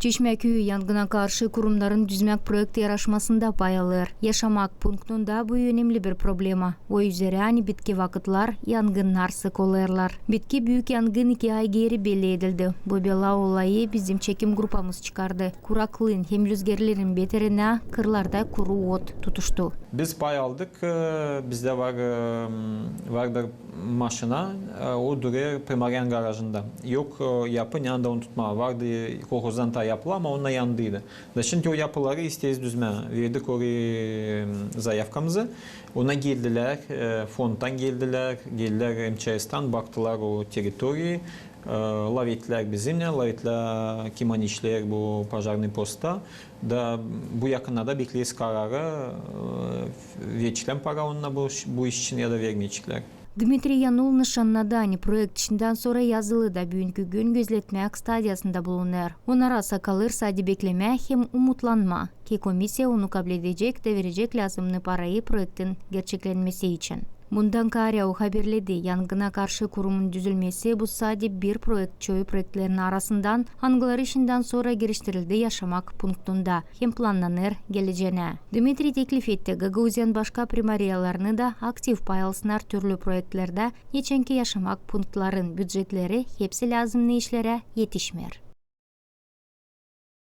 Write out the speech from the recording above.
Çeşme köyü yangına karşı kurumların düzmek proyekti yarışmasında pay alır. Yaşamak punktunda bu önemli bir problema. O üzere bitki vakitlar yangınlar sık olurlar. Bitki büyük yangın 2 ay geri belli edildi. Bu bela olayı bizim çekim grupamız çıkardı. Kuraklığın hem rüzgarların beterine kırlarda kuru ot tutuştu. Biz pay aldık. Bizde vardır maşına. O duruyor Primarian garajında. Yok yapı yanında onu tutma. Vardı kolhozdan da yapılı ama onunla yandıydı. Şimdi o yapıları isteyiz düzme. Verdik oraya zayavkamızı. Ona geldiler. Fonddan geldiler. Geldiler MÇS'ten baktılar o teritoriyi. Lavitler bizimle, lavitler kiman işler bu пожарный posta da bu yakınlarda bekleyiz kararı verecekler para onunla bu iş için ya da vermeyecekler. Dmitri Yanul nişanladı proyekt işinden sonra yazılı da bugünkü gün gözletmek stadiyasında bulunur. Onara kalır sadece bekleme hem umutlanma ki komisya onu kabul edecek de verecek lazımlı parayı projektin gerçeklenmesi için. Bundan Karya haberledi. Yangına karşı kurumun düzülmesi bu sadece bir projekt çoğu projektlerin arasından hangileri işinden sonra giriştirildi yaşamak punktunda hem planlanır geleceğine. Dmitri teklif etti. Gagauzyan başka primariyalarını da aktif pay alsınlar türlü projektlerde. Geçenki yaşamak punktların büdjetleri hepsi lazımlı işlere yetişmer.